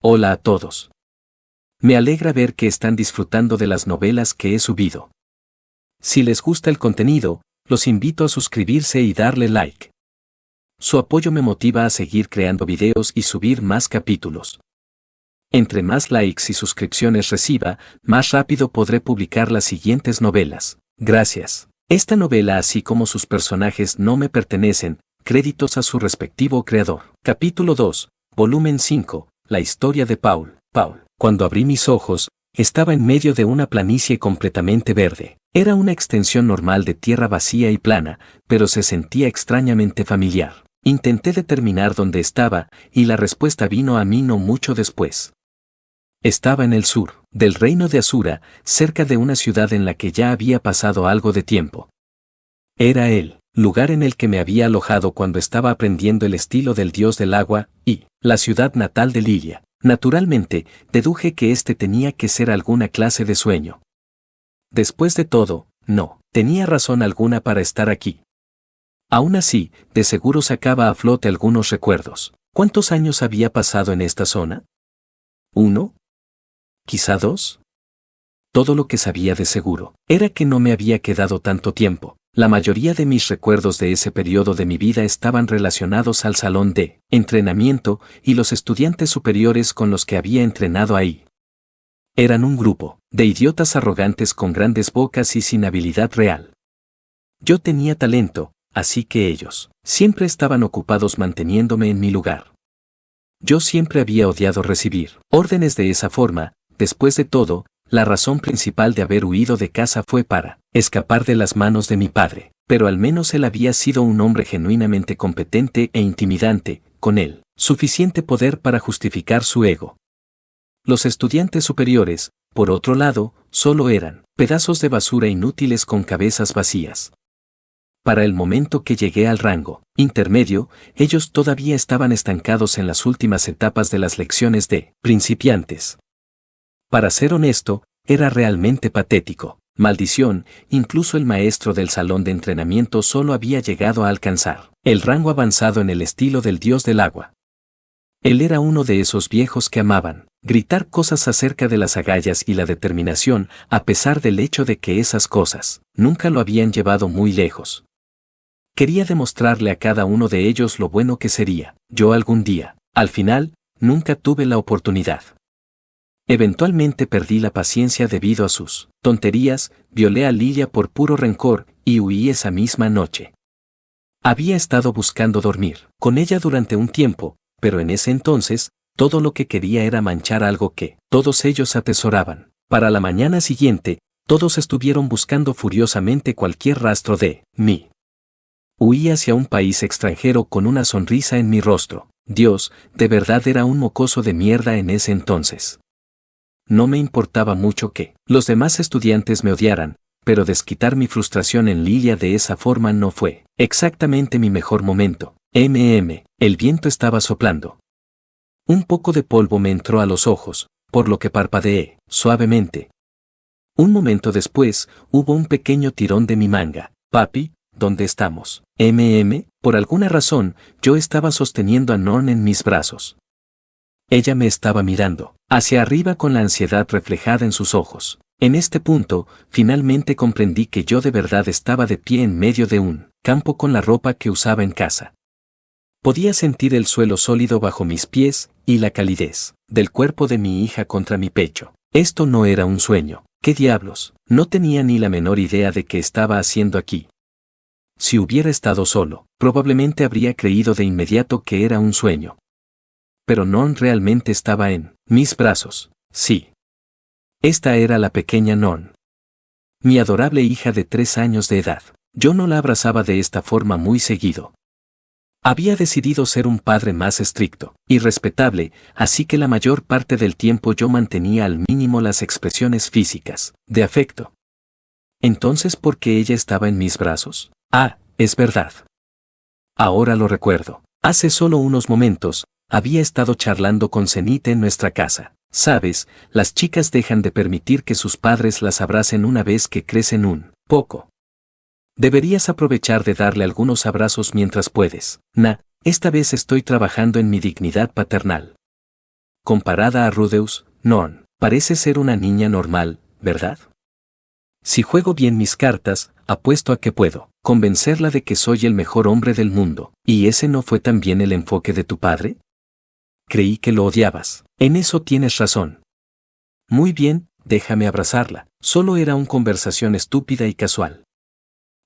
Hola a todos. Me alegra ver que están disfrutando de las novelas que he subido. Si les gusta el contenido, los invito a suscribirse y darle like. Su apoyo me motiva a seguir creando videos y subir más capítulos. Entre más likes y suscripciones reciba, más rápido podré publicar las siguientes novelas. Gracias. Esta novela, así como sus personajes, no me pertenecen, créditos a su respectivo creador. Capítulo 2, volumen 5, la historia de Paul. Cuando abrí mis ojos, estaba en medio de una planicie completamente verde. Era una extensión normal de tierra vacía y plana, pero se sentía extrañamente familiar. Intenté determinar dónde estaba, y la respuesta vino a mí no mucho después. Estaba en el sur del reino de Asura, cerca de una ciudad en la que ya había pasado algo de tiempo. Era el lugar en el que me había alojado cuando estaba aprendiendo el estilo del dios del agua, y la ciudad natal de Lilia. Naturalmente, deduje que este tenía que ser alguna clase de sueño. Después de todo, no tenía razón alguna para estar aquí. Aún así, de seguro sacaba a flote algunos recuerdos. ¿Cuántos años había pasado en esta zona? ¿1? ¿Quizá 2? Todo lo que sabía de seguro era que no me había quedado tanto tiempo. La mayoría de mis recuerdos de ese periodo de mi vida estaban relacionados al salón de entrenamiento y los estudiantes superiores con los que había entrenado ahí. Eran un grupo de idiotas arrogantes con grandes bocas y sin habilidad real. Yo tenía talento, así que ellos siempre estaban ocupados manteniéndome en mi lugar. Yo siempre había odiado recibir órdenes de esa forma. Después de todo, la razón principal de haber huido de casa fue para escapar de las manos de mi padre, pero al menos él había sido un hombre genuinamente competente e intimidante, con él suficiente poder para justificar su ego. Los estudiantes superiores, por otro lado, solo eran pedazos de basura inútiles con cabezas vacías. Para el momento que llegué al rango intermedio, ellos todavía estaban estancados en las últimas etapas de las lecciones de principiantes. Para ser honesto, era realmente patético. Maldición, incluso el maestro del salón de entrenamiento solo había llegado a alcanzar el rango avanzado en el estilo del dios del agua. Él era uno de esos viejos que amaban gritar cosas acerca de las agallas y la determinación, a pesar del hecho de que esas cosas nunca lo habían llevado muy lejos. Quería demostrarle a cada uno de ellos lo bueno que sería yo algún día. Al final, nunca tuve la oportunidad. Eventualmente perdí la paciencia debido a sus tonterías, violé a Lilia por puro rencor y huí esa misma noche. Había estado buscando dormir con ella durante un tiempo, pero en ese entonces, todo lo que quería era manchar algo que todos ellos atesoraban. Para la mañana siguiente, todos estuvieron buscando furiosamente cualquier rastro de mí. Huí hacia un país extranjero con una sonrisa en mi rostro. Dios, de verdad era un mocoso de mierda en ese entonces. No me importaba mucho que los demás estudiantes me odiaran, pero desquitar mi frustración en Lilia de esa forma no fue exactamente mi mejor momento. El viento estaba soplando. Un poco de polvo me entró a los ojos, por lo que parpadeé suavemente. Un momento después, hubo un pequeño tirón de mi manga. Papi, ¿dónde estamos? Por alguna razón, yo estaba sosteniendo a Non en mis brazos. Ella me estaba mirando hacia arriba con la ansiedad reflejada en sus ojos. En este punto, finalmente comprendí que yo de verdad estaba de pie en medio de un campo con la ropa que usaba en casa. Podía sentir el suelo sólido bajo mis pies y la calidez del cuerpo de mi hija contra mi pecho. Esto no era un sueño. ¿Qué diablos? No tenía ni la menor idea de qué estaba haciendo aquí. Si hubiera estado solo, probablemente habría creído de inmediato que era un sueño. Pero Non realmente estaba en mis brazos. Sí. Esta era la pequeña Non. Mi adorable hija de 3 años de edad. Yo no la abrazaba de esta forma muy seguido. Había decidido ser un padre más estricto y respetable, así que la mayor parte del tiempo yo mantenía al mínimo las expresiones físicas de afecto. Entonces, ¿por qué ella estaba en mis brazos? Ah, es verdad. Ahora lo recuerdo. Hace solo unos momentos, había estado charlando con Zenith en nuestra casa. Sabes, las chicas dejan de permitir que sus padres las abracen una vez que crecen un poco. Deberías aprovechar de darle algunos abrazos mientras puedes. Esta vez estoy trabajando en mi dignidad paternal. comparada a Rudeus, Norn, parece ser una niña normal, ¿verdad? Si juego bien mis cartas, apuesto a que puedo convencerla de que soy el mejor hombre del mundo. ¿Y ese no fue también el enfoque de tu padre? Creí que lo odiabas. En eso tienes razón. Muy bien, déjame abrazarla. Solo era una conversación estúpida y casual.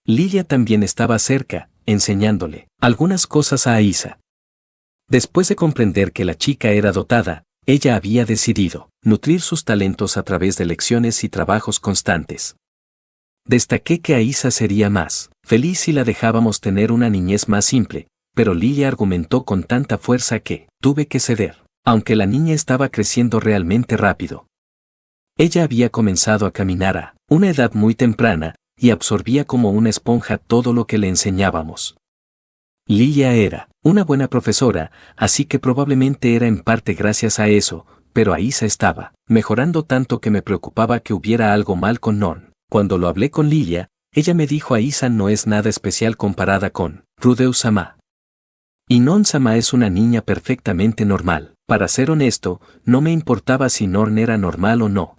Lilia también estaba cerca, enseñándole algunas cosas a Aisa. Después de comprender que la chica era dotada, ella había decidido nutrir sus talentos a través de lecciones y trabajos constantes. Destaqué que Aisa sería más feliz si la dejábamos tener una niñez más simple, pero Lilia argumentó con tanta fuerza que tuve que ceder, aunque la niña estaba creciendo realmente rápido. Ella había comenzado a caminar a una edad muy temprana y absorbía como una esponja todo lo que le enseñábamos. Lilia era una buena profesora, así que probablemente era en parte gracias a eso, pero Aisa estaba mejorando tanto que me preocupaba que hubiera algo mal con Non. Cuando lo hablé con Lilia, ella me dijo Aisa no es nada especial comparada con Rudeus-sama. Y Non-sama es una niña perfectamente normal. Para ser honesto, no me importaba si Norn era normal o no.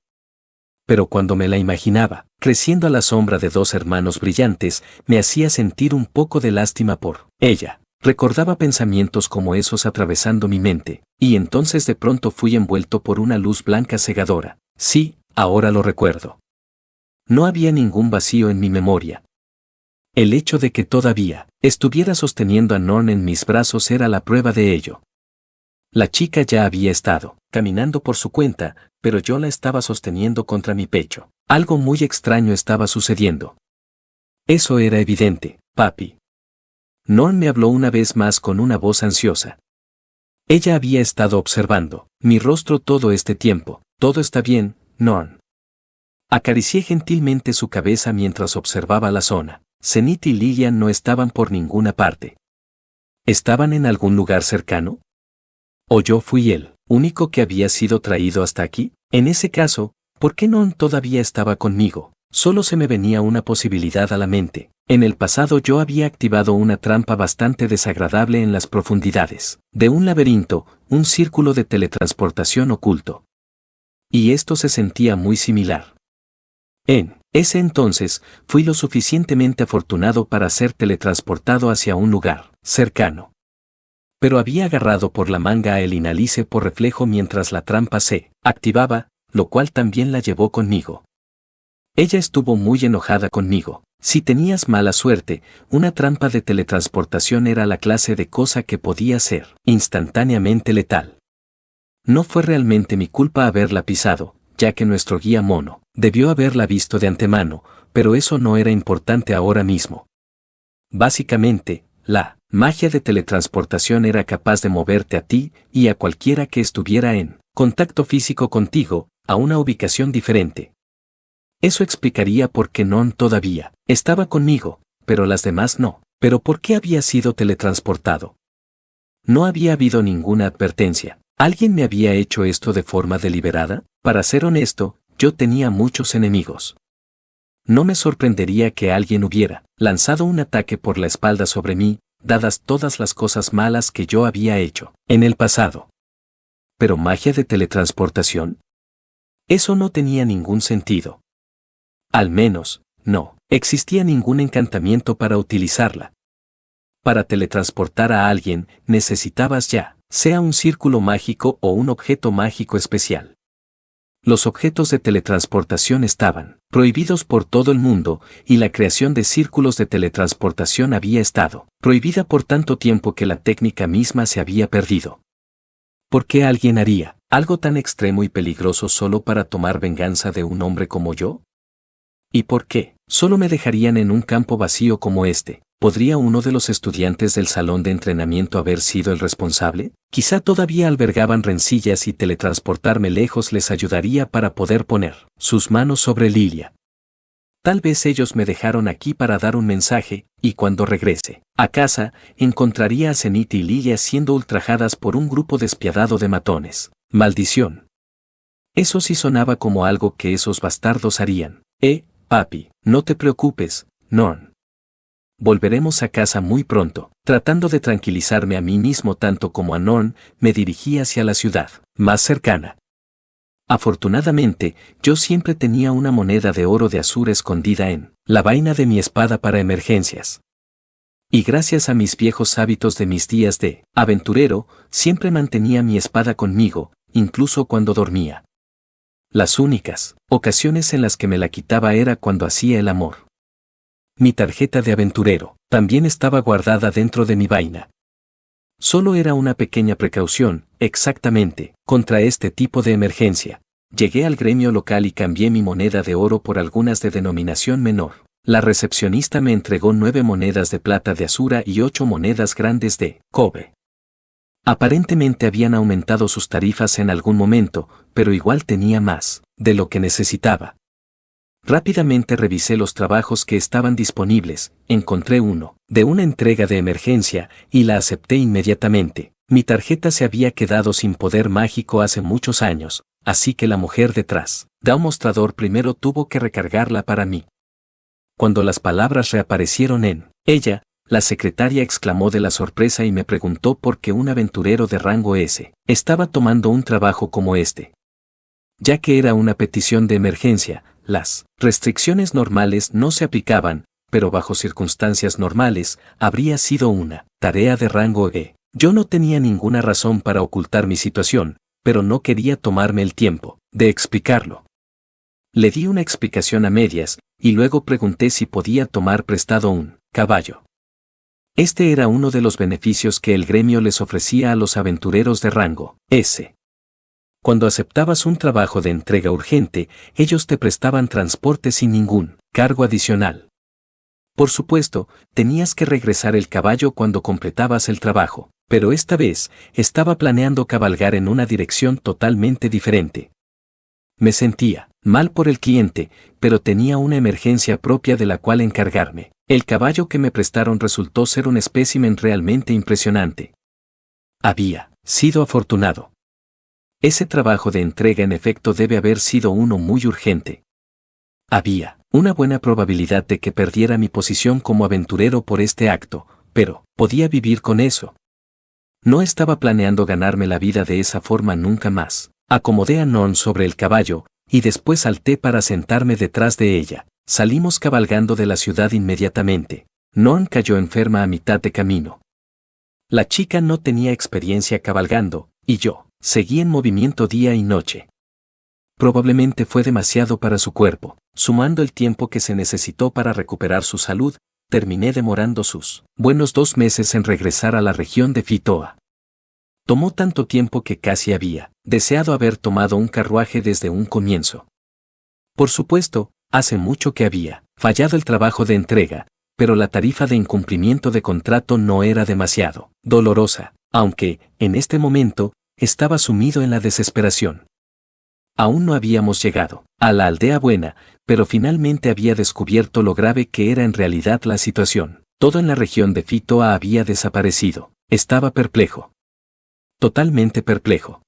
Pero cuando me la imaginaba, creciendo a la sombra de dos hermanos brillantes, me hacía sentir un poco de lástima por ella. Recordaba pensamientos como esos atravesando mi mente, y entonces de pronto fui envuelto por una luz blanca cegadora. Sí, ahora lo recuerdo. No había ningún vacío en mi memoria. El hecho de que todavía estuviera sosteniendo a Norn en mis brazos era la prueba de ello. La chica ya había estado caminando por su cuenta, pero yo la estaba sosteniendo contra mi pecho. Algo muy extraño estaba sucediendo. Eso era evidente, papi. Norn me habló una vez más con una voz ansiosa. Ella había estado observando mi rostro todo este tiempo. Todo está bien, Norn. Acaricié gentilmente su cabeza mientras observaba la zona. Zenith y Lilian no estaban por ninguna parte. ¿Estaban en algún lugar cercano? ¿O yo fui el único que había sido traído hasta aquí? En ese caso, ¿por qué Non todavía estaba conmigo? Solo se me venía una posibilidad a la mente. En el pasado yo había activado una trampa bastante desagradable en las profundidades de un laberinto, un círculo de teletransportación oculto. Y esto se sentía muy similar. En ese entonces, fui lo suficientemente afortunado para ser teletransportado hacia un lugar cercano. Pero había agarrado por la manga a Elinalice por reflejo mientras la trampa se activaba, lo cual también la llevó conmigo. Ella estuvo muy enojada conmigo. Si tenías mala suerte, una trampa de teletransportación era la clase de cosa que podía ser instantáneamente letal. No fue realmente mi culpa haberla pisado, ya que nuestro guía mono debió haberla visto de antemano, pero eso no era importante ahora mismo. Básicamente, la magia de teletransportación era capaz de moverte a ti y a cualquiera que estuviera en contacto físico contigo, a una ubicación diferente. Eso explicaría por qué Non todavía estaba conmigo, pero las demás no. ¿Pero por qué había sido teletransportado? No había habido ninguna advertencia. ¿Alguien me había hecho esto de forma deliberada? Para ser honesto, yo tenía muchos enemigos. No me sorprendería que alguien hubiera lanzado un ataque por la espalda sobre mí, dadas todas las cosas malas que yo había hecho en el pasado. ¿Pero magia de teletransportación? Eso no tenía ningún sentido. Al menos, no existía ningún encantamiento para utilizarla. Para teletransportar a alguien, necesitabas ya sea un círculo mágico o un objeto mágico especial. Los objetos de teletransportación estaban prohibidos por todo el mundo, y la creación de círculos de teletransportación había estado prohibida por tanto tiempo que la técnica misma se había perdido. ¿Por qué alguien haría algo tan extremo y peligroso solo para tomar venganza de un hombre como yo? ¿Y por qué solo me dejarían en un campo vacío como este? ¿Podría uno de los estudiantes del salón de entrenamiento haber sido el responsable? Quizá todavía albergaban rencillas y teletransportarme lejos les ayudaría para poder poner sus manos sobre Lilia. Tal vez ellos me dejaron aquí para dar un mensaje, y cuando regrese a casa, encontraría a Zenith y Lilia siendo ultrajadas por un grupo despiadado de matones. ¡Maldición! Eso sí sonaba como algo que esos bastardos harían. Papi, no te preocupes, Norn. volveremos a casa muy pronto. Tratando de tranquilizarme a mí mismo tanto como a Non, me dirigí hacia la ciudad más cercana. Afortunadamente, yo siempre tenía una moneda de oro de azur escondida en la vaina de mi espada para emergencias. Y gracias a mis viejos hábitos de mis días de aventurero, siempre mantenía mi espada conmigo, incluso cuando dormía. Las únicas ocasiones en las que me la quitaba era cuando hacía el amor. Mi tarjeta de aventurero también estaba guardada dentro de mi vaina. Solo era una pequeña precaución, exactamente, contra este tipo de emergencia. Llegué al gremio local y cambié mi moneda de oro por algunas de denominación menor. La recepcionista me entregó 9 monedas de plata de Azura y 8 monedas grandes de cobre. Aparentemente habían aumentado sus tarifas en algún momento, pero igual tenía más de lo que necesitaba. Rápidamente revisé los trabajos que estaban disponibles, encontré uno de una entrega de emergencia y la acepté inmediatamente. Mi tarjeta se había quedado sin poder mágico hace muchos años, así que la mujer detrás de un mostrador primero tuvo que recargarla para mí. Cuando las palabras reaparecieron en ella, la secretaria exclamó de la sorpresa y me preguntó por qué un aventurero de rango S estaba tomando un trabajo como este. Ya que era una petición de emergencia, las restricciones normales no se aplicaban, pero bajo circunstancias normales, habría sido una tarea de rango E. Yo no tenía ninguna razón para ocultar mi situación, pero no quería tomarme el tiempo de explicarlo. Le di una explicación a medias, y luego pregunté si podía tomar prestado un caballo. Este era uno de los beneficios que el gremio les ofrecía a los aventureros de rango S. Cuando aceptabas un trabajo de entrega urgente, ellos te prestaban transporte sin ningún cargo adicional. Por supuesto, tenías que regresar el caballo cuando completabas el trabajo, pero esta vez estaba planeando cabalgar en una dirección totalmente diferente. Me sentía mal por el cliente, pero tenía una emergencia propia de la cual encargarme. El caballo que me prestaron resultó ser un espécimen realmente impresionante. Había sido afortunado. Ese trabajo de entrega en efecto debe haber sido uno muy urgente. Había una buena probabilidad de que perdiera mi posición como aventurero por este acto, pero podía vivir con eso. No estaba planeando ganarme la vida de esa forma nunca más. Acomodé a Non sobre el caballo, y después salté para sentarme detrás de ella. Salimos cabalgando de la ciudad inmediatamente. Non cayó enferma a mitad de camino. La chica no tenía experiencia cabalgando, y yo seguí en movimiento día y noche. Probablemente fue demasiado para su cuerpo. Sumando el tiempo que se necesitó para recuperar su salud, terminé demorando sus buenos 2 meses en regresar a la región de Fitoa. Tomó tanto tiempo que casi había deseado haber tomado un carruaje desde un comienzo. Por supuesto, hace mucho que había fallado el trabajo de entrega, pero la tarifa de incumplimiento de contrato no era demasiado dolorosa, aunque, en este momento, estaba sumido en la desesperación. Aún no habíamos llegado a la aldea buena, pero finalmente había descubierto lo grave que era en realidad la situación. Todo en la región de Fitoa había desaparecido. Estaba perplejo. Totalmente perplejo.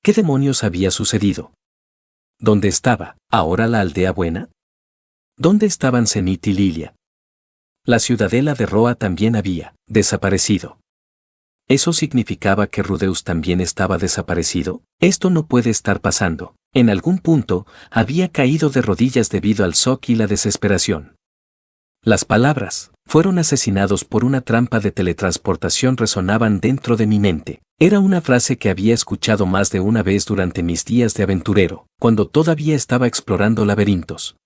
¿Qué demonios había sucedido? ¿Dónde estaba ahora la aldea buena? ¿Dónde estaban Zenith y Lilia? La ciudadela de Roa también había desaparecido. ¿Eso significaba que Rudeus también estaba desaparecido? Esto no puede estar pasando. En algún punto, había caído de rodillas debido al shock y la desesperación. Las palabras, fueron asesinados por una trampa de teletransportación resonaban dentro de mi mente. Era una frase que había escuchado más de una vez durante mis días de aventurero, cuando todavía estaba explorando laberintos.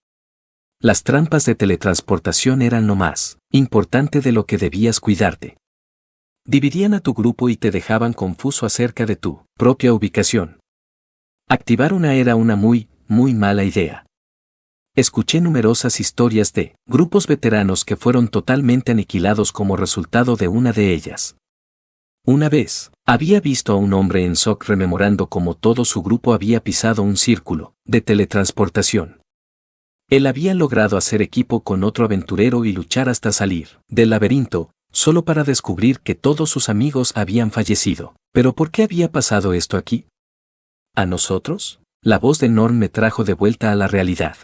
Las trampas de teletransportación eran lo más importante de lo que debías cuidarte. Dividían a tu grupo y te dejaban confuso acerca de tu propia ubicación. Activar una era una muy mala idea. Escuché numerosas historias de grupos veteranos que fueron totalmente aniquilados como resultado de una de ellas. Una vez, había visto a un hombre en shock rememorando cómo todo su grupo había pisado un círculo de teletransportación. Él había logrado hacer equipo con otro aventurero y luchar hasta salir del laberinto, solo para descubrir que todos sus amigos habían fallecido. ¿Pero por qué había pasado esto aquí? ¿A nosotros? La voz de Norn me trajo de vuelta a la realidad.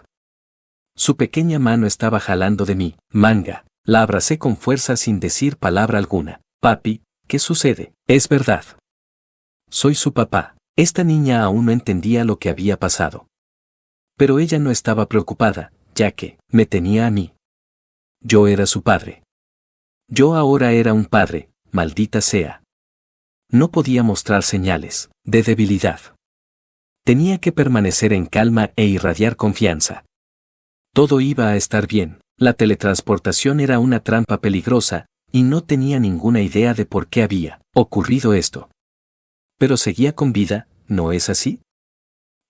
Su pequeña mano estaba jalando de mi manga, La abracé con fuerza sin decir palabra alguna. Papi, ¿qué sucede? Es verdad. Soy su papá. Esta niña aún no entendía lo que había pasado. Pero ella no estaba preocupada, ya que me tenía a mí. Yo era su padre. Yo ahora era un padre, maldita sea. No podía mostrar señales de debilidad. Tenía que permanecer en calma e irradiar confianza. Todo iba a estar bien. La teletransportación era una trampa peligrosa, y no tenía ninguna idea de por qué había ocurrido esto. Pero seguía con vida, ¿no es así?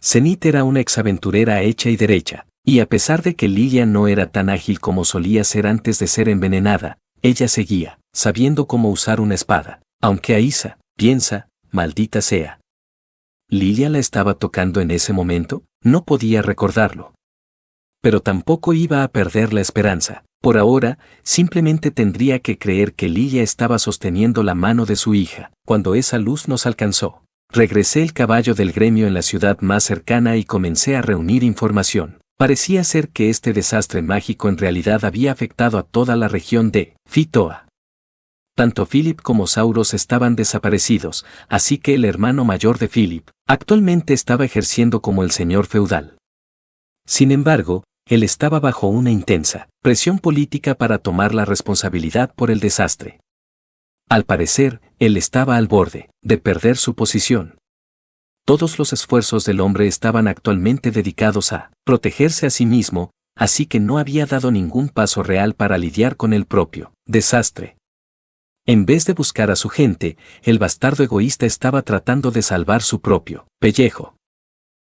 Zenith era una exaventurera hecha y derecha, y a pesar de que Lilia no era tan ágil como solía ser antes de ser envenenada, ella seguía, sabiendo cómo usar una espada, aunque Aisa, piensa, maldita sea. ¿Lilia la estaba tocando en ese momento? No podía recordarlo. Pero tampoco iba a perder la esperanza. Por ahora, simplemente tendría que creer que Lilia estaba sosteniendo la mano de su hija. Cuando esa luz nos alcanzó, regresé el caballo del gremio en la ciudad más cercana y comencé a reunir información. Parecía ser que este desastre mágico en realidad había afectado a toda la región de Fitoa. Tanto Philip como Sauros estaban desaparecidos, así que el hermano mayor de Philip actualmente estaba ejerciendo como el señor feudal. Sin embargo, él estaba bajo una intensa presión política para tomar la responsabilidad por el desastre. Al parecer, él estaba al borde de perder su posición. Todos los esfuerzos del hombre estaban actualmente dedicados a protegerse a sí mismo, así que no había dado ningún paso real para lidiar con el propio desastre. En vez de buscar a su gente, el bastardo egoísta estaba tratando de salvar su propio pellejo.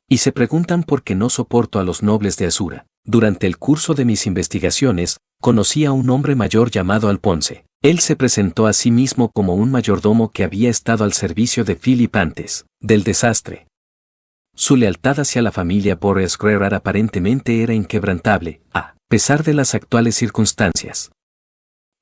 Y se preguntan por qué no soporto a los nobles de Asura. Durante el curso de mis investigaciones, conocí a un hombre mayor llamado Alponce. Él se presentó a sí mismo como un mayordomo que había estado al servicio de Philip antes del desastre. Su lealtad hacia la familia Borges-Grerar aparentemente era inquebrantable, a pesar de las actuales circunstancias.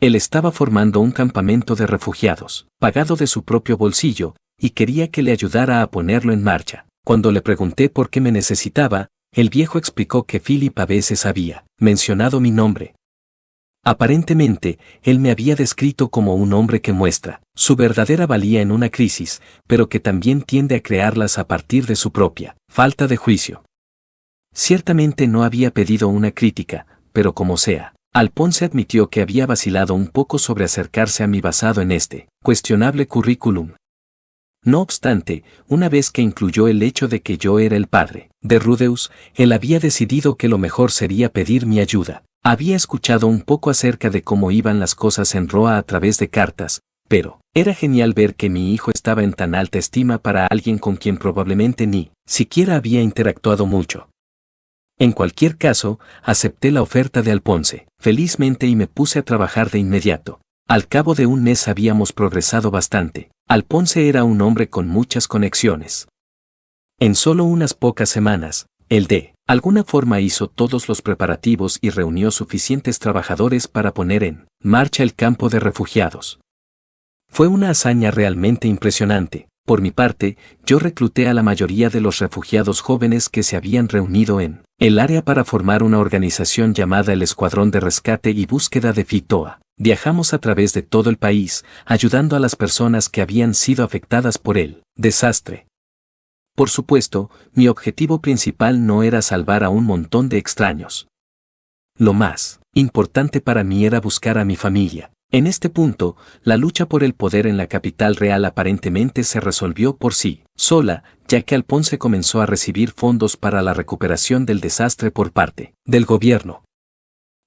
Él estaba formando un campamento de refugiados, pagado de su propio bolsillo, y quería que le ayudara a ponerlo en marcha. Cuando le pregunté por qué me necesitaba, el viejo explicó que Philip a veces había mencionado mi nombre. Aparentemente, él me había descrito como un hombre que muestra su verdadera valía en una crisis, pero que también tiende a crearlas a partir de su propia falta de juicio. Ciertamente no había pedido una crítica, pero como sea, Alponce admitió que había vacilado un poco sobre acercarse a mí basado en este cuestionable currículum. No obstante, una vez que incluyó el hecho de que yo era el padre de Rudeus, él había decidido que lo mejor sería pedir mi ayuda. Había escuchado un poco acerca de cómo iban las cosas en Roa a través de cartas, pero era genial ver que mi hijo estaba en tan alta estima para alguien con quien probablemente ni siquiera había interactuado mucho. En cualquier caso, acepté la oferta de Alponce, felizmente, y me puse a trabajar de inmediato. Al cabo de un mes habíamos progresado bastante. Alponce era un hombre con muchas conexiones. En solo unas pocas semanas, él de alguna forma hizo todos los preparativos y reunió suficientes trabajadores para poner en marcha el campo de refugiados. Fue una hazaña realmente impresionante. Por mi parte, yo recluté a la mayoría de los refugiados jóvenes que se habían reunido en el área para formar una organización llamada el Escuadrón de Rescate y Búsqueda de Fitoa. Viajamos a través de todo el país, ayudando a las personas que habían sido afectadas por el desastre. Por supuesto, mi objetivo principal no era salvar a un montón de extraños. Lo más importante para mí era buscar a mi familia. En este punto, la lucha por el poder en la capital real aparentemente se resolvió por sí sola, ya que Alponce comenzó a recibir fondos para la recuperación del desastre por parte del gobierno.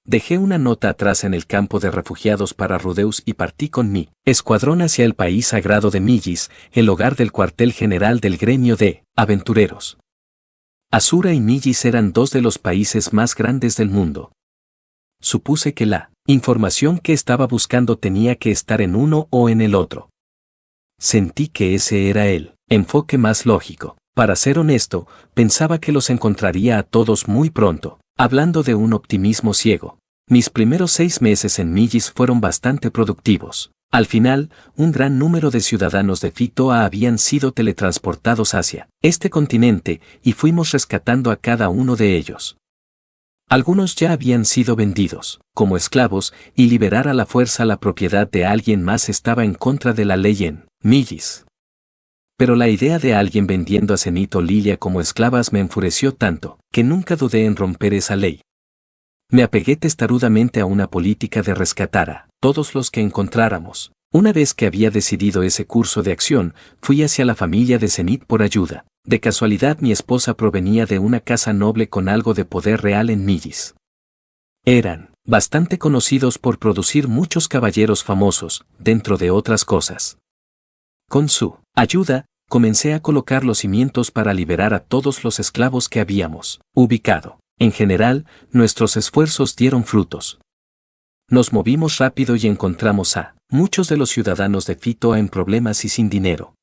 Dejé una nota atrás en el campo de refugiados para Rudeus y partí con mi escuadrón hacia el país sagrado de Millis, el hogar del cuartel general del gremio de aventureros. Asura y Millis eran dos de los países más grandes del mundo. Supuse que la información que estaba buscando tenía que estar en uno o en el otro. Sentí que ese era el enfoque más lógico. Para ser honesto, pensaba que los encontraría a todos muy pronto. Hablando de un optimismo ciego, mis primeros 6 meses en Millis fueron bastante productivos. Al final, un gran número de ciudadanos de Fitoa habían sido teletransportados hacia este continente y fuimos rescatando a cada uno de ellos. Algunos ya habían sido vendidos, como esclavos, y liberar a la fuerza la propiedad de alguien más estaba en contra de la ley en Millis. Pero la idea de alguien vendiendo a Zenith o Lilia como esclavas me enfureció tanto, que nunca dudé en romper esa ley. Me apegué testarudamente a una política de rescatar a todos los que encontráramos. Una vez que había decidido ese curso de acción, fui hacia la familia de Zenith por ayuda. De casualidad mi esposa provenía de una casa noble con algo de poder real en Millis. Eran bastante conocidos por producir muchos caballeros famosos, dentro de otras cosas. Con su ayuda, comencé a colocar los cimientos para liberar a todos los esclavos que habíamos ubicado. En general, nuestros esfuerzos dieron frutos. Nos movimos rápido y encontramos a muchos de los ciudadanos de Fitoa en problemas y sin dinero.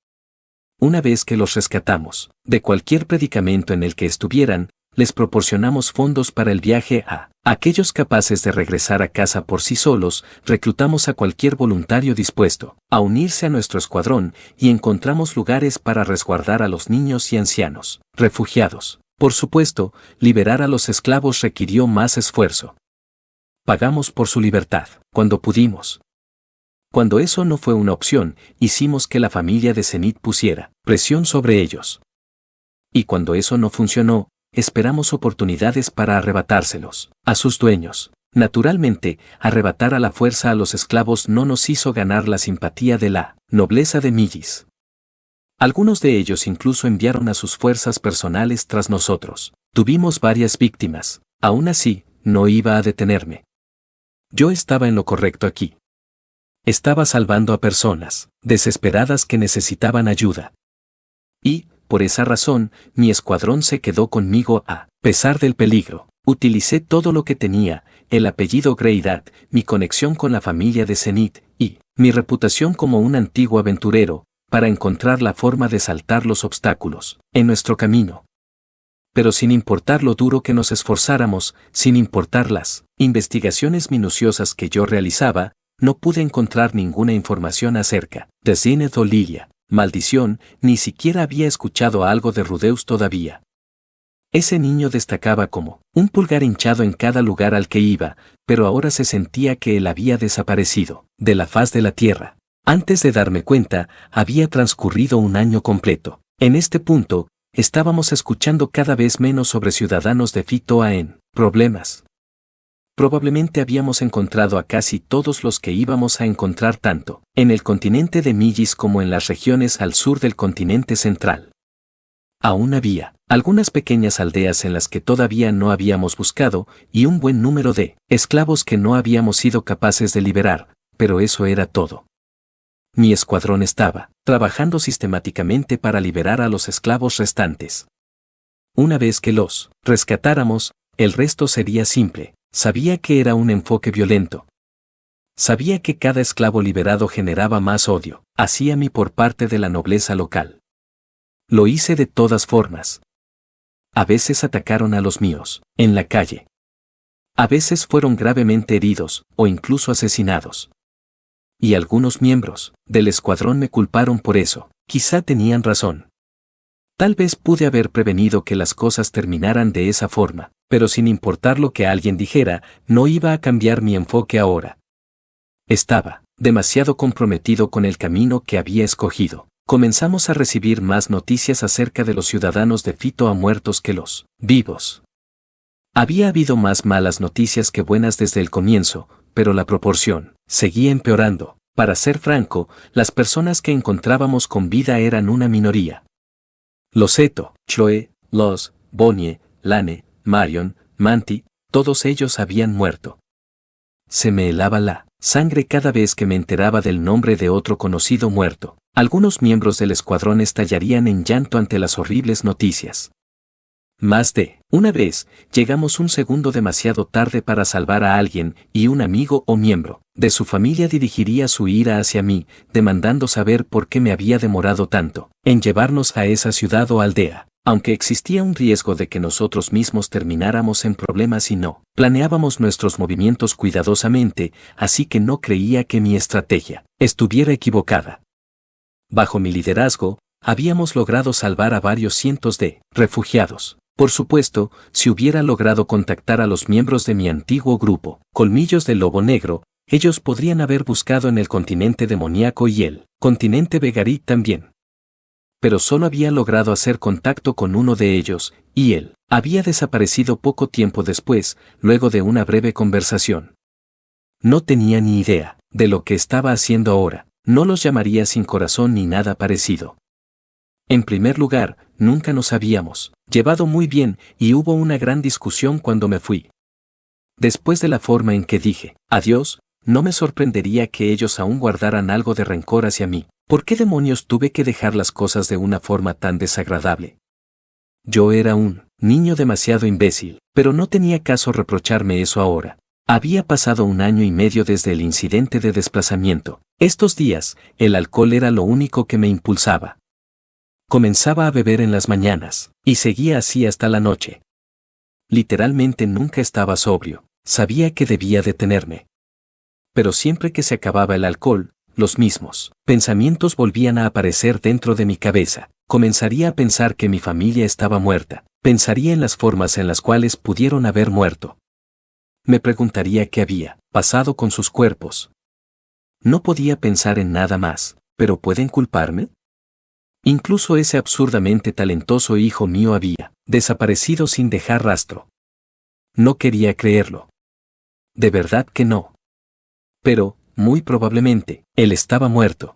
Una vez que los rescatamos, de cualquier predicamento en el que estuvieran, les proporcionamos fondos para el viaje a aquellos capaces de regresar a casa por sí solos, reclutamos a cualquier voluntario dispuesto a unirse a nuestro escuadrón y encontramos lugares para resguardar a los niños y ancianos, refugiados. Por supuesto, liberar a los esclavos requirió más esfuerzo. Pagamos por su libertad, cuando pudimos. Cuando eso no fue una opción, hicimos que la familia de Zenith pusiera presión sobre ellos. Y cuando eso no funcionó, esperamos oportunidades para arrebatárselos a sus dueños. Naturalmente, arrebatar a la fuerza a los esclavos no nos hizo ganar la simpatía de la nobleza de Millis. Algunos de ellos incluso enviaron a sus fuerzas personales tras nosotros. Tuvimos varias víctimas. Aún así, no iba a detenerme. Yo estaba en lo correcto aquí. Estaba salvando a personas desesperadas que necesitaban ayuda. Y, por esa razón, mi escuadrón se quedó conmigo a pesar del peligro. Utilicé todo lo que tenía, el apellido Greydat, mi conexión con la familia de Zenith, y mi reputación como un antiguo aventurero, para encontrar la forma de saltar los obstáculos en nuestro camino. Pero sin importar lo duro que nos esforzáramos, sin importar las investigaciones minuciosas que yo realizaba, no pude encontrar ninguna información acerca de Zenith o Lilia. Maldición, ni siquiera había escuchado algo de Rudeus todavía. Ese niño destacaba como un pulgar hinchado en cada lugar al que iba, pero ahora se sentía que él había desaparecido de la faz de la tierra. Antes de darme cuenta, había transcurrido un año completo. En este punto, estábamos escuchando cada vez menos sobre ciudadanos de Fitoa en problemas. Probablemente habíamos encontrado a casi todos los que íbamos a encontrar tanto en el continente de Millis como en las regiones al sur del continente central. Aún había algunas pequeñas aldeas en las que todavía no habíamos buscado y un buen número de esclavos que no habíamos sido capaces de liberar, pero eso era todo. Mi escuadrón estaba trabajando sistemáticamente para liberar a los esclavos restantes. Una vez que los rescatáramos, el resto sería simple. Sabía que era un enfoque violento. Sabía que cada esclavo liberado generaba más odio hacia mí por parte de la nobleza local. Lo hice de todas formas. A veces atacaron a los míos, en la calle. A veces fueron gravemente heridos, o incluso asesinados. Y algunos miembros del escuadrón me culparon por eso. Quizá tenían razón. Tal vez pude haber prevenido que las cosas terminaran de esa forma, pero sin importar lo que alguien dijera, no iba a cambiar mi enfoque ahora. Estaba demasiado comprometido con el camino que había escogido. Comenzamos a recibir más noticias acerca de los ciudadanos de Fitoa muertos que los vivos. Había habido más malas noticias que buenas desde el comienzo, pero la proporción seguía empeorando. Para ser franco, las personas que encontrábamos con vida eran una minoría. Loseto, Chloe, Los, Bonnie, Lane, Marion, Manti, todos ellos habían muerto. Se me helaba la sangre cada vez que me enteraba del nombre de otro conocido muerto. Algunos miembros del escuadrón estallarían en llanto ante las horribles noticias. Más de una vez, llegamos un segundo demasiado tarde para salvar a alguien, y un amigo o miembro de su familia dirigiría su ira hacia mí, demandando saber por qué me había demorado tanto en llevarnos a esa ciudad o aldea. Aunque existía un riesgo de que nosotros mismos termináramos en problemas y no planeábamos nuestros movimientos cuidadosamente, así que no creía que mi estrategia estuviera equivocada. Bajo mi liderazgo, habíamos logrado salvar a varios cientos de refugiados. Por supuesto, si hubiera logrado contactar a los miembros de mi antiguo grupo, Colmillos del Lobo Negro, ellos podrían haber buscado en el continente demoníaco y el continente Vegarit también. Pero solo había logrado hacer contacto con uno de ellos, y él había desaparecido poco tiempo después, luego de una breve conversación. No tenía ni idea de lo que estaba haciendo ahora, no los llamaría sin corazón ni nada parecido. En primer lugar, nunca nos habíamos llevado muy bien y hubo una gran discusión cuando me fui. Después de la forma en que dije adiós, no me sorprendería que ellos aún guardaran algo de rencor hacia mí. ¿Por qué demonios tuve que dejar las cosas de una forma tan desagradable? Yo era un niño demasiado imbécil, pero no tenía caso reprocharme eso ahora. Había pasado 1 año y medio desde el incidente de desplazamiento. Estos días, el alcohol era lo único que me impulsaba. Comenzaba a beber en las mañanas, y seguía así hasta la noche. Literalmente nunca estaba sobrio, sabía que debía detenerme. Pero siempre que se acababa el alcohol, los mismos pensamientos volvían a aparecer dentro de mi cabeza. Comenzaría a pensar que mi familia estaba muerta, pensaría en las formas en las cuales pudieron haber muerto. Me preguntaría qué había pasado con sus cuerpos. No podía pensar en nada más, ¿pero pueden culparme? Incluso ese absurdamente talentoso hijo mío había desaparecido sin dejar rastro. No quería creerlo. De verdad que no. Pero, muy probablemente, él estaba muerto.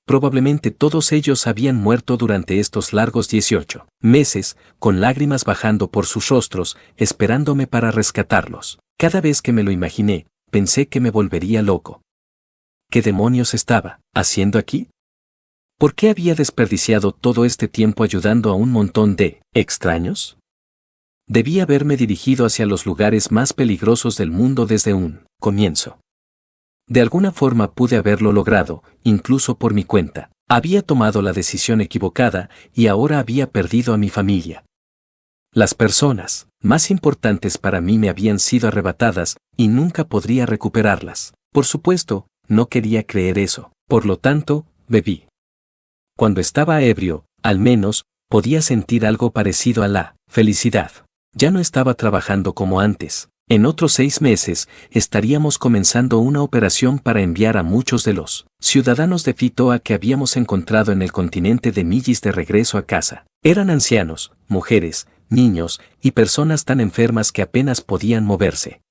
Probablemente todos ellos habían muerto durante estos largos 18 meses, con lágrimas bajando por sus rostros, esperándome para rescatarlos. Cada vez que me lo imaginé, pensé que me volvería loco. ¿Qué demonios estaba haciendo aquí? ¿Por qué había desperdiciado todo este tiempo ayudando a un montón de extraños? Debí haberme dirigido hacia los lugares más peligrosos del mundo desde un comienzo. De alguna forma pude haberlo logrado, incluso por mi cuenta. Había tomado la decisión equivocada y ahora había perdido a mi familia. Las personas más importantes para mí me habían sido arrebatadas y nunca podría recuperarlas. Por supuesto, no quería creer eso, por lo tanto, bebí. Cuando estaba ebrio, al menos, podía sentir algo parecido a la felicidad. Ya no estaba trabajando como antes. En otros 6 meses, estaríamos comenzando una operación para enviar a muchos de los ciudadanos de Fitoa que habíamos encontrado en el continente de Millis de regreso a casa. Eran ancianos, mujeres, niños y personas tan enfermas que apenas podían moverse.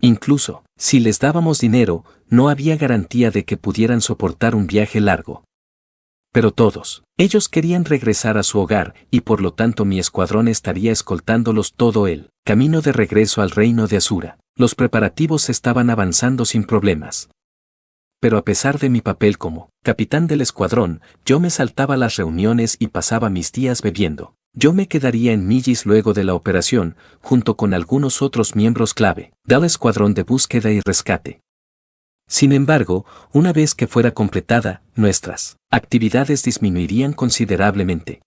Incluso, si les dábamos dinero, no había garantía de que pudieran soportar un viaje largo. Pero todos ellos querían regresar a su hogar y por lo tanto mi escuadrón estaría escoltándolos todo el camino de regreso al reino de Asura. Los preparativos estaban avanzando sin problemas. Pero a pesar de mi papel como capitán del escuadrón, yo me saltaba las reuniones y pasaba mis días bebiendo. Yo me quedaría en Millis luego de la operación, junto con algunos otros miembros clave del escuadrón de búsqueda y rescate. Sin embargo, una vez que fuera completada, nuestras actividades disminuirían considerablemente.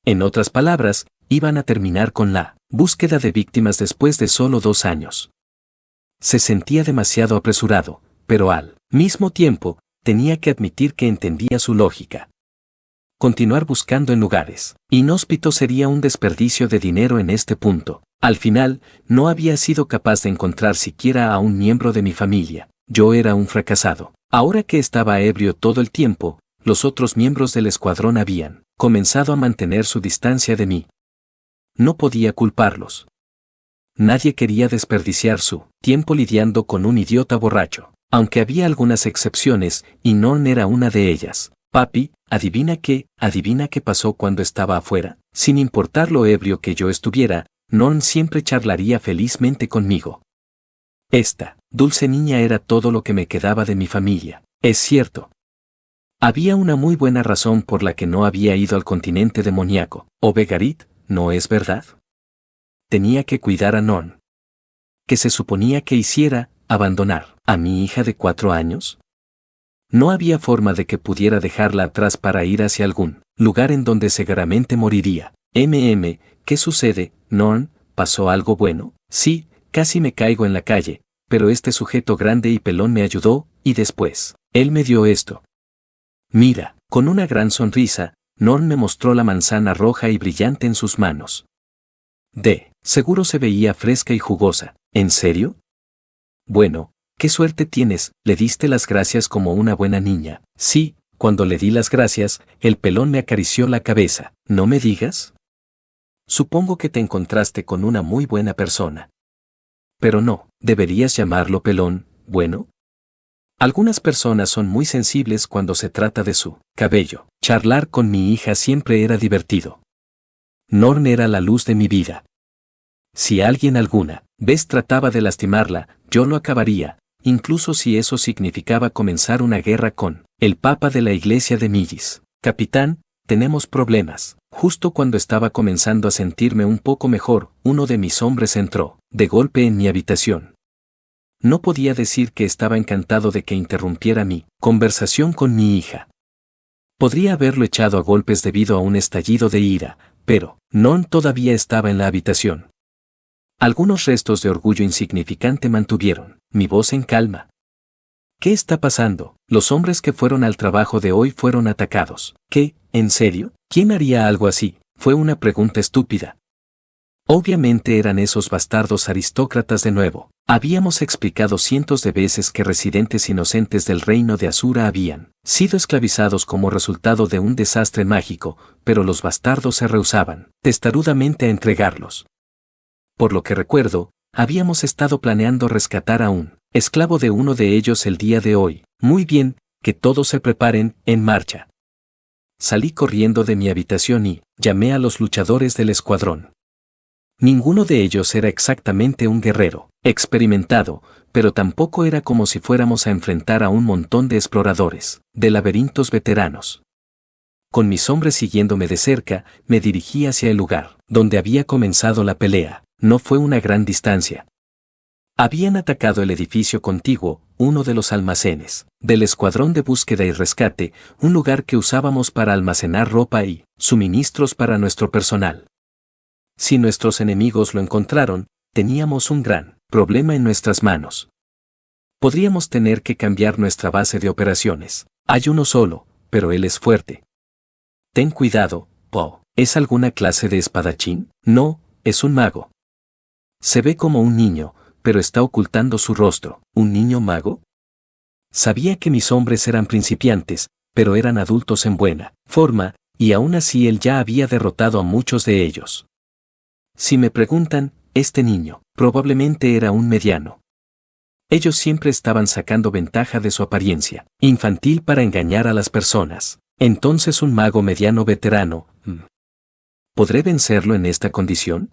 En otras palabras, iban a terminar con la búsqueda de víctimas después de solo 2 años. Se sentía demasiado apresurado, pero al mismo tiempo, tenía que admitir que entendía su lógica. Continuar buscando en lugares inhóspitos sería un desperdicio de dinero en este punto. Al final, no había sido capaz de encontrar siquiera a un miembro de mi familia. Yo era un fracasado. Ahora que estaba ebrio todo el tiempo, los otros miembros del escuadrón habían comenzado a mantener su distancia de mí. No podía culparlos. Nadie quería desperdiciar su tiempo lidiando con un idiota borracho, aunque había algunas excepciones, y Norn era una de ellas. Papi, adivina qué pasó cuando estaba afuera. Sin importar lo ebrio que yo estuviera, Norn siempre charlaría felizmente conmigo. Esta dulce niña era todo lo que me quedaba de mi familia. Es cierto. Había una muy buena razón por la que no había ido al continente demoníaco, o Vegarit, ¿no es verdad? Tenía que cuidar a Norn. ¿Qué se suponía que hiciera? ¿Abandonar a mi hija de 4 años? No había forma de que pudiera dejarla atrás para ir hacia algún lugar en donde seguramente moriría. ¿Qué sucede, Norn? ¿Pasó algo bueno? Sí, casi me caigo en la calle, pero este sujeto grande y pelón me ayudó, y después, él me dio esto. Mira, con una gran sonrisa, Norn me mostró la manzana roja y brillante en sus manos. Seguro se veía fresca y jugosa. ¿En serio? Bueno, qué suerte tienes, le diste las gracias como una buena niña. Sí, cuando le di las gracias, el pelón me acarició la cabeza. ¿No me digas? Supongo que te encontraste con una muy buena persona. Pero no, deberías llamarlo pelón, ¿bueno? Algunas personas son muy sensibles cuando se trata de su cabello. Charlar con mi hija siempre era divertido. Norn era la luz de mi vida. Si alguien alguna vez trataba de lastimarla, yo lo acabaría, incluso si eso significaba comenzar una guerra con el papa de la iglesia de Millis. Capitán, tenemos problemas. Justo cuando estaba comenzando a sentirme un poco mejor, uno de mis hombres entró, de golpe en mi habitación. No podía decir que estaba encantado de que interrumpiera mi conversación con mi hija. Podría haberlo echado a golpes debido a un estallido de ira, pero Non todavía estaba en la habitación. Algunos restos de orgullo insignificante mantuvieron mi voz en calma. ¿Qué está pasando? Los hombres que fueron al trabajo de hoy fueron atacados. ¿Qué? ¿En serio? ¿Quién haría algo así? Fue una pregunta estúpida. Obviamente eran esos bastardos aristócratas de nuevo. Habíamos explicado cientos de veces que residentes inocentes del reino de Asura habían sido esclavizados como resultado de un desastre mágico, pero los bastardos se rehusaban testarudamente a entregarlos. Por lo que recuerdo, habíamos estado planeando rescatar a un esclavo de uno de ellos el día de hoy. Muy bien, que todos se preparen, en marcha. Salí corriendo de mi habitación y llamé a los luchadores del escuadrón. Ninguno de ellos era exactamente un guerrero experimentado, pero tampoco era como si fuéramos a enfrentar a un montón de exploradores de laberintos veteranos. Con mis hombres siguiéndome de cerca, me dirigí hacia el lugar donde había comenzado la pelea. No fue una gran distancia. Habían atacado el edificio contiguo, uno de los almacenes del escuadrón de búsqueda y rescate, un lugar que usábamos para almacenar ropa y suministros para nuestro personal. Si nuestros enemigos lo encontraron, teníamos un gran problema en nuestras manos. Podríamos tener que cambiar nuestra base de operaciones. Hay uno solo, pero él es fuerte. Ten cuidado, Poe. ¿Es alguna clase de espadachín? No, es un mago. Se ve como un niño, pero está ocultando su rostro. ¿Un niño mago? Sabía que mis hombres eran principiantes, pero eran adultos en buena forma, y aún así él ya había derrotado a muchos de ellos. Si me preguntan, este niño, probablemente era un mediano. Ellos siempre estaban sacando ventaja de su apariencia infantil para engañar a las personas. Entonces un mago mediano veterano, ¿podré vencerlo en esta condición?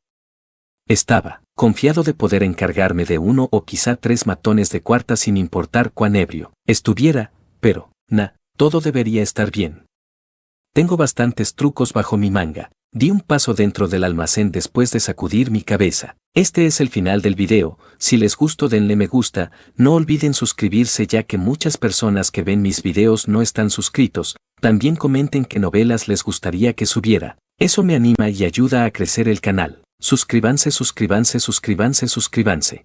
Estaba confiado de poder encargarme de uno o quizá 3 matones de cuarta sin importar cuán ebrio estuviera, pero, todo debería estar bien. Tengo bastantes trucos bajo mi manga. Di un paso dentro del almacén después de sacudir mi cabeza. Este es el final del video. Si les gustó denle me gusta, no olviden suscribirse ya que muchas personas que ven mis videos no están suscritos. También comenten qué novelas les gustaría que subiera. Eso me anima y ayuda a crecer el canal. Suscríbanse, suscríbanse, suscríbanse, suscríbanse.